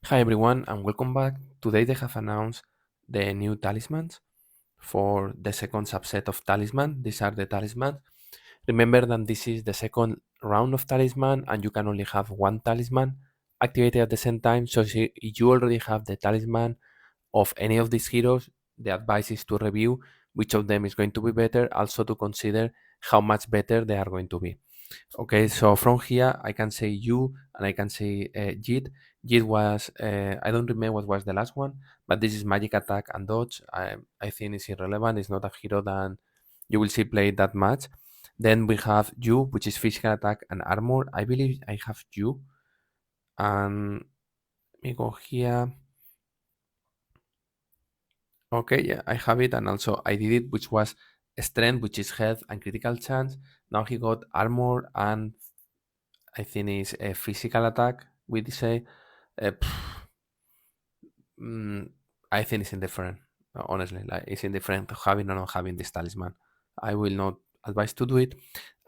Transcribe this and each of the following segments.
Hi everyone and welcome back. Today they have announced the new talismans for the second subset of talisman. These are the talismans. Remember that this is the second round of talisman and you can only have one talisman activated at the same time. So if you already have the talisman of any of these heroes, the advice is to review which of them is going to be better, also to consider how much better they are going to be. Okay, so from here I can say you and I can say Jit. Jit was, I don't remember what was the last one, but this is magic attack and dodge. I think it's irrelevant. It's not a hero that you will see played that much. Then we have you, which is physical attack and armor. I believe I have you. And let me go here. Okay, yeah, I have it. And also I did it, which was strength, which is health and critical chance. Now he got armor and I think it's a physical attack. We say Uh, pff, mm, I think it's indifferent. Honestly, like it's indifferent having or not having this talisman. I will not advise to do it.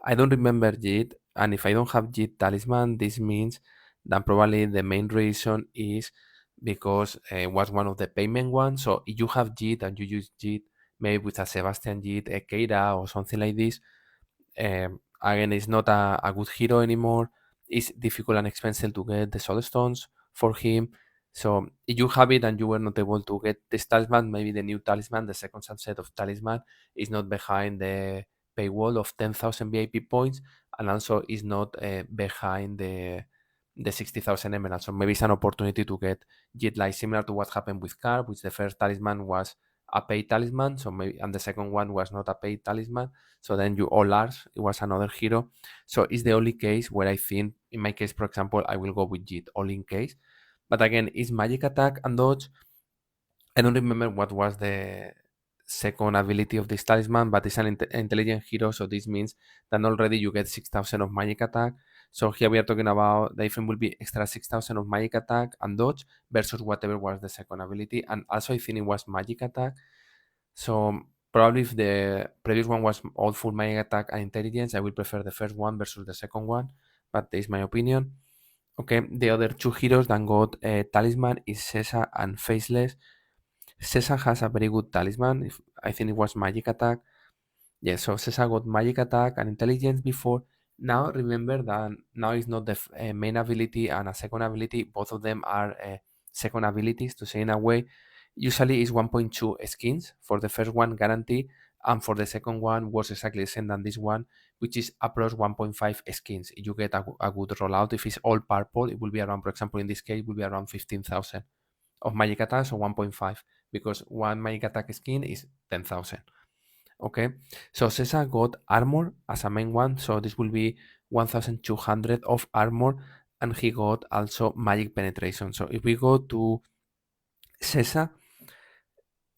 I don't remember Jit, and if I don't have Jit talisman, this means that probably the main reason is because it was one of the payment ones. So if you have Jit and you use Jit, maybe with a Sebastian Jit, a Keira or something like this, again, it's not a good hero anymore. It's difficult and expensive to get the soul stones for him. So if you have it and you were not able to get this talisman, maybe the new talisman, the second subset of talisman, is not behind the paywall of 10,000 VIP points, and also is not behind the 60,000 emeralds. So maybe it's an opportunity to get Jet like similar to what happened with Car, which the first talisman was a paid talisman, so maybe and the second one was not a paid talisman. So then you all Lars, it was another hero. So it's the only case where I think, in my case, for example, I will go with Jit, all in case. But again, it's magic attack and dodge. I don't remember what was the second ability of this talisman, but it's an intelligent hero, so this means that already you get 6,000 of magic attack. So here we are talking about the difference will be extra 6,000 of magic attack and dodge versus whatever was the second ability. And also I think it was magic attack. So probably if the previous one was all full magic attack and intelligence, I will prefer the first one versus the second one, but this is my opinion. Okay, the other two heroes that got a talisman is XeSha and Faceless. XeSha has a very good talisman. If, I think it was magic attack. Yeah, so XeSha got magic attack and intelligence before. Now remember that now is not the main ability and a second ability. Both of them are second abilities to say in a way. Usually is 1.2 skins for the first one guarantee, and for the second one was exactly the same than this one, which is approach 1.5 skins. If you get a good rollout, if it's all purple, it will be around, for example, in this case, it will be around 15,000 of magic attack, so 1.5, because one magic attack skin is 10,000. Okay, so XeSha got armor as a main one, so this will be 1,200 of armor, and he got also magic penetration. So if we go to XeSha,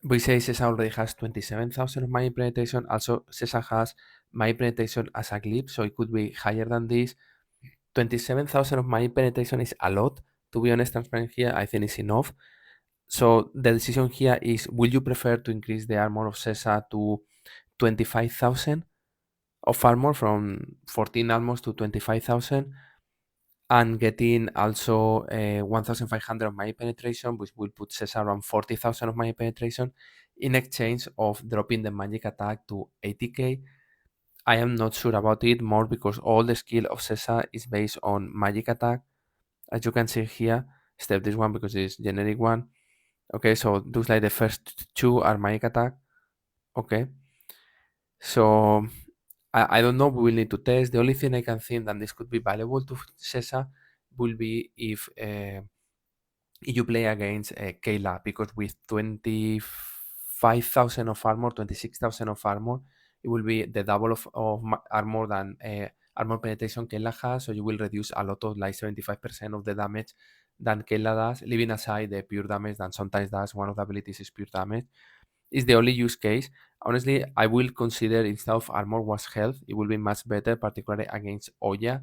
we say XeSha already has 27,000 of magic penetration. Also, XeSha has magic penetration as a glip, so it could be higher than this. 27,000 of magic penetration is a lot. To be honest, transparent here, I think it's enough. So the decision here is, will you prefer to increase the armor of XeSha to 25,000 of armor from 14 almost to 25,000, and getting also 1,500 of magic penetration, which will put XeSha around 40,000 of magic penetration, in exchange of dropping the magic attack to 80k. I am not sure about it, more because all the skill of XeSha is based on magic attack. As you can see here, step this one because it's generic one. Okay, so looks like the first two are magic attack. Okay, so I don't know. We will need to test. The only thing I can think that this could be valuable to XeSha will be if you play against Kayla, because with 25,000 of armor, 26,000 of armor, it will be the double of armor than armor penetration Kayla has. So you will reduce a lot of, like 75% of the damage than Kayla does, leaving aside the pure damage that sometimes does. One of the abilities is pure damage. Is the only use case. Honestly, I will consider instead of armor was health. It will be much better, particularly against Oya.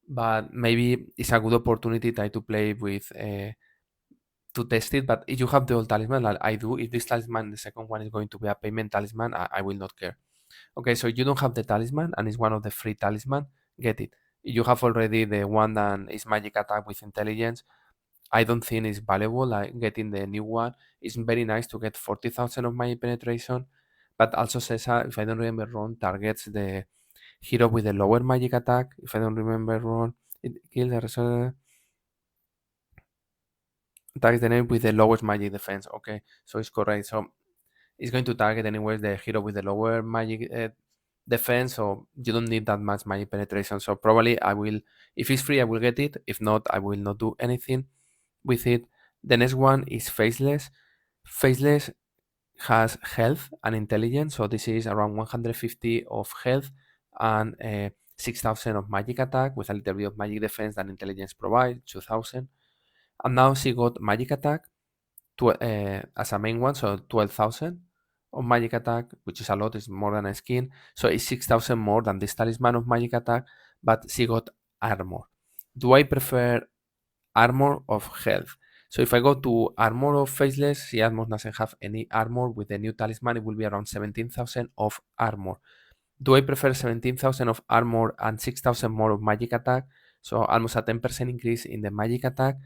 But maybe it's a good opportunity try to play with to test it. But if you have the old talisman, like I do, if this talisman, the second one is going to be a payment talisman, I will not care. Okay, so you don't have the talisman and it's one of the free talisman, get it. If you have already the one that is magic attack with intelligence, I don't think it's valuable. Like getting the new one, it's very nice to get 40,000 of magic penetration, but also XeSha, if I don't remember wrong, targets the hero with the lower magic attack. If I don't remember wrong, it kills the targets the enemy with the lowest magic defense. Okay, so it's correct. So it's going to target anyways the hero with the lower magic defense, so you don't need that much magic penetration. So probably I will, if it's free, I will get it. If not, I will not do anything with it. The next one is Faceless. Faceless has health and intelligence, so this is around 150 of health and 6,000 of magic attack with a little bit of magic defense that intelligence provides, 2,000. And now she got magic attack as a main one, so 12,000 of magic attack, which is a lot, is more than a skin. So it's 6,000 more than this talisman of magic attack, but she got armor. Do I prefer armor of health? So if I go to armor of Faceless, she almost doesn't have any armor. With the new talisman, it will be around 17,000 of armor. Do I prefer 17,000 of armor and 6,000 more of magic attack? So almost a 10% increase in the magic attack.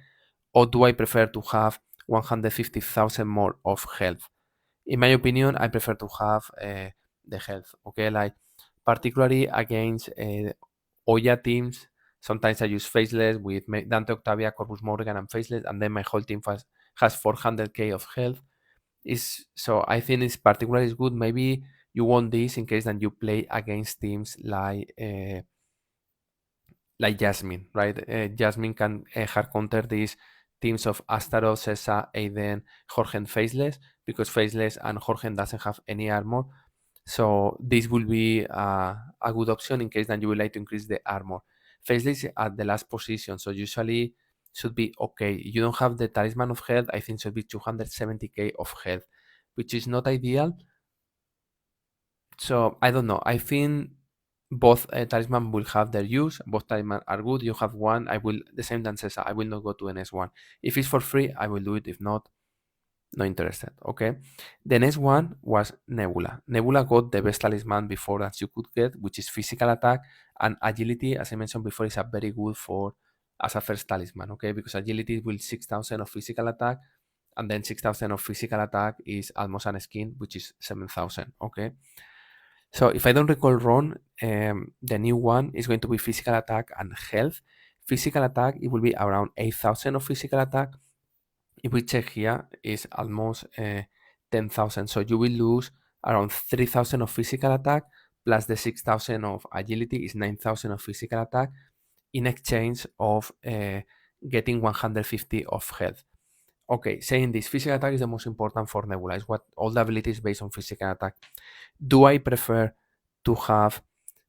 Or do I prefer to have 150,000 more of health? In my opinion, I prefer to have the health. Okay, like particularly against Oya teams. Sometimes I use Faceless with Dante Octavia, Corvus Morgan, and Faceless, and then my whole team has 400k of health. So I think it's particularly good. Maybe you want this in case that you play against teams like Jasmine, right? Jasmine can hard counter these teams of Astaroth, XeSha, Aiden, Jorgen Faceless, because Faceless and Jorgen doesn't have any armor. So this will be a good option in case that you would like to increase the armor. Faceless at the last position, so usually should be okay. You don't have the talisman of health, I think should be 270k of health, which is not ideal. So I don't know. I think both talisman will have their use. Both talisman are good. You have one. I will the same than XeSha. I will not go to the next one. If it's for free, I will do it. If not, not interested. Okay. The next one was Nebula. Nebula got the best talisman before that you could get, which is physical attack and agility. As I mentioned before, is a very good for as a first talisman. Okay, because agility will 6,000 of physical attack, and then 6,000 of physical attack is almost an skin, which is 7,000. Okay. So if I don't recall wrong, the new one is going to be physical attack and health. Physical attack, it will be around 8,000 of physical attack. If we check here, is almost 10,000. So you will lose around 3,000 of physical attack plus the 6,000 of agility is 9,000 of physical attack in exchange of getting 150 of health. Okay, saying this, physical attack is the most important for Nebula. It's what all the abilities based on physical attack. Do I prefer to have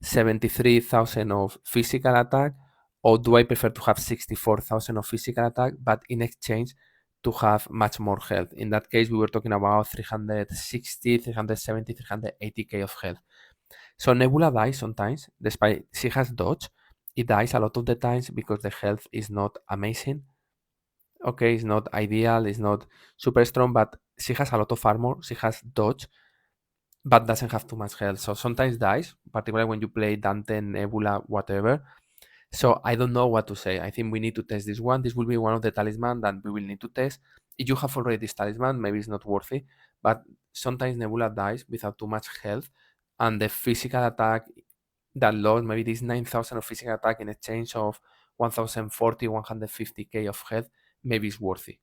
73,000 of physical attack, or do I prefer to have 64,000 of physical attack, but in exchange to have much more health? In that case, we were talking about 360, 370, 380k of health. So Nebula dies sometimes, despite she has dodge. It dies a lot of the times because the health is not amazing. Okay, it's not ideal, it's not super strong, but she has a lot of armor, she has dodge, but doesn't have too much health. So sometimes dies, particularly when you play Dante, Nebula, whatever. So I don't know what to say. I think we need to test this one. This will be one of the talisman that we will need to test. If you have already this talisman, maybe it's not worthy, but sometimes Nebula dies without too much health, and the physical attack that lost, maybe this 9,000 of physical attack in exchange of 1,040, 150k of health, maybe it's worthy.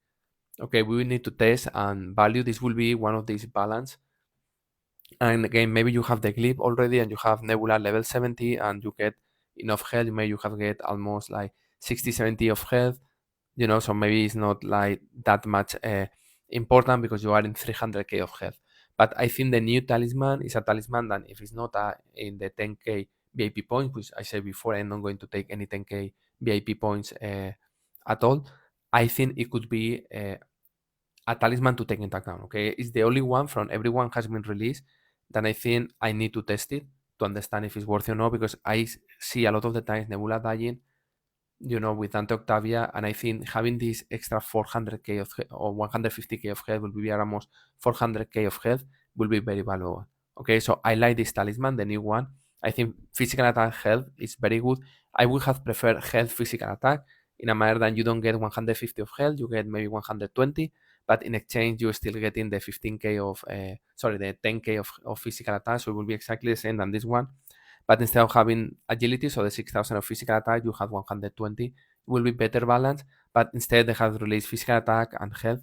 Okay, we will need to test and value. This will be one of these balance. And again, maybe you have the glib already and you have Nebula level 70 and you get enough health. Maybe you have get almost like 60, 70 of health, so maybe it's not like that much important because you are in 300k of health. But I think the new talisman is a talisman that if it's not in the 10k VIP points, which I said before, I'm not going to take any 10k VIP points at all. I think it could be a talisman to take into account. Okay, it's the only one from everyone has been released that I think I need to test it to understand if it's worthy or not, because I see a lot of the times Nebula dying, with Dante Octavia, and I think having this extra 400k of or 150k of health will be almost 400k of health will be very valuable. Okay, so I like this talisman, the new one. I think physical attack health is very good. I would have preferred health physical attack in a manner that you don't get 150 of health, you get maybe 120, but in exchange you're still getting the 15k of the 10k of physical attack, so it will be exactly the same than this one. But instead of having agility, so the 6000 of physical attack, you have 120. It will be better balanced, but instead they have released physical attack and health.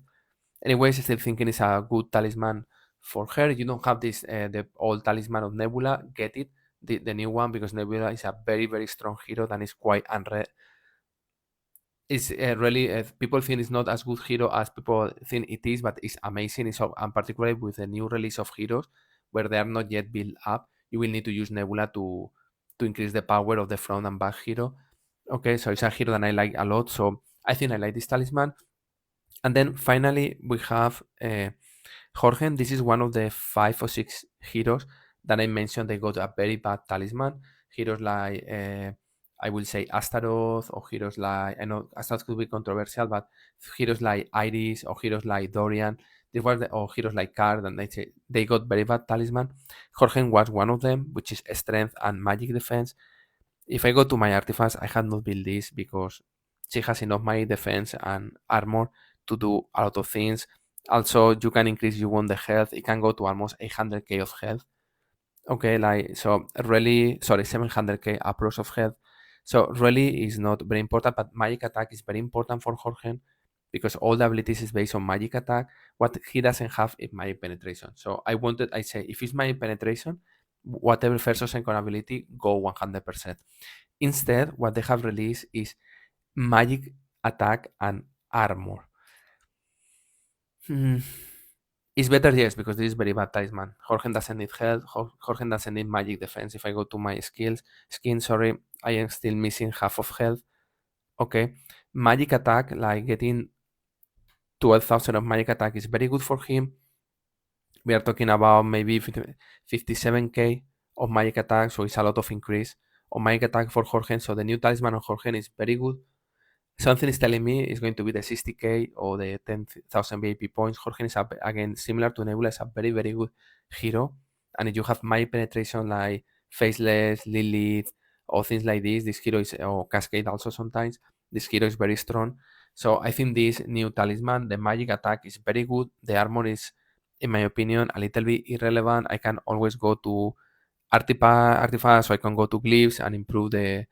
Anyways, still thinking it's a good talisman for her. You don't have this the old talisman of Nebula, get it, the new one, because Nebula is a very, very strong hero that is quite it's really people think it's not as good hero as people think it is, but it's amazing. And particularly with the new release of heroes where they are not yet built up, you will need to use Nebula to increase the power of the front and back hero. Okay, so it's a hero that I like a lot, so I think I like this talisman. And then finally we have Jorgen. This is one of the 5 or 6 heroes that I mentioned. They got a very bad talisman. Heroes like I will say Astaroth, or heroes like, I know Astaroth could be controversial, but heroes like Iris or heroes like Dorian, or heroes like Card, and they got very bad talisman. Jorgen was one of them, which is strength and magic defense. If I go to my artifacts, I have not built this because she has enough magic defense and armor to do a lot of things. Also, you can increase you want the health. It can go to almost 800k of health. Okay, like, so really, sorry, 700k approach of health. So really is not very important, but magic attack is very important for Jorgen because all the abilities is based on magic attack. What he doesn't have is magic penetration. So I say, if it's magic penetration, whatever first or second ability, go 100%. Instead, what they have released is magic attack and armor. It's better, yes, because this is very bad talisman. Jorgen doesn't need health. Jorgen doesn't need magic defense. If I go to my skin, sorry, I am still missing half of health. Okay, magic attack, like getting 12,000 of magic attack is very good for him. We are talking about maybe 57k of magic attack, so it's a lot of increase of magic attack for Jorgen. So the new talisman of Jorgen is very good. Something is telling me it's going to be the 60k or the 10,000 VIP points. Jorgen is, again, similar to Nebula, is a very, very good hero. And if you have magic penetration like Faceless, Lilith, or things like this hero is, or Cascade also sometimes, this hero is very strong. So I think this new talisman, the magic attack is very good. The armor is, in my opinion, a little bit irrelevant. I can always go to artifacts, so I can go to glyphs and improve the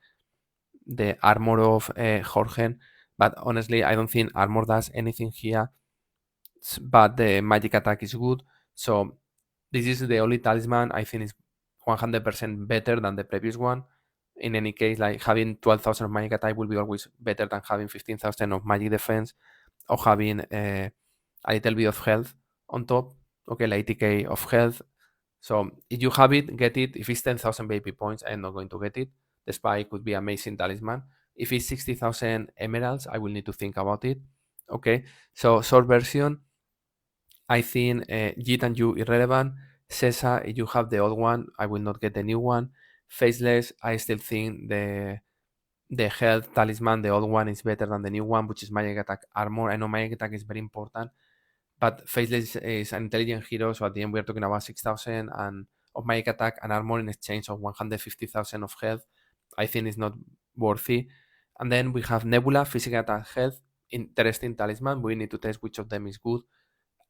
armor of Jorgen, but honestly, I don't think armor does anything here. But the magic attack is good, so this is the only talisman I think is 100% better than the previous one. In any case, like having 12,000 of magic attack will be always better than having 15,000 of magic defense or having a little bit of health on top. Okay, like 80k of health. So if you have it, get it. If it's 10,000 VIP points, I'm not going to get it. The spy could be amazing talisman. If it's 60,000 emeralds, I will need to think about it. Okay, so short version, I think Jit and you irrelevant. XeSha, if you have the old one, I will not get the new one. Faceless, I still think the health talisman, the old one, is better than the new one, which is magic attack armor. I know magic attack is very important, but Faceless is an intelligent hero, so at the end we are talking about 6,000 and of magic attack and armor in exchange of 150,000 of health. I think it's not worthy. And then we have Nebula, physical attack, health, interesting talisman. We need to test which of them is good.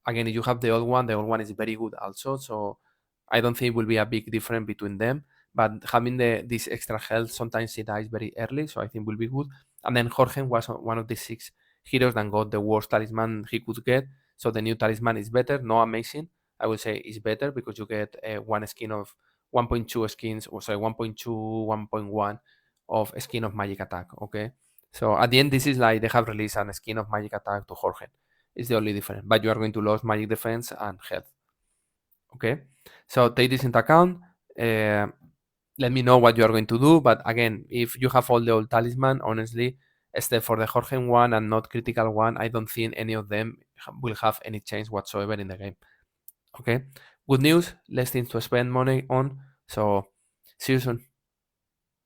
Again, if you have the old one is very good also. So I don't think it will be a big difference between them. But having this extra health, sometimes he dies very early, so I think will be good. And then Jorgen was one of the 6 heroes that got the worst talisman he could get. So the new talisman is better, not amazing. I would say it's better because you get one skin of 1.2 skins, or sorry, 1.2, 1.1 of skin of magic attack. Okay, so at the end, this is like they have released a skin of magic attack to Jorgen. It's the only difference, but you are going to lose magic defense and health. Okay, so take this into account. Let me know what you are going to do. But again, if you have all the old talisman, honestly, except for the Jorgen one and not critical one, I don't think any of them will have any change whatsoever in the game. Okay, good news, less things to spend money on. So see you soon.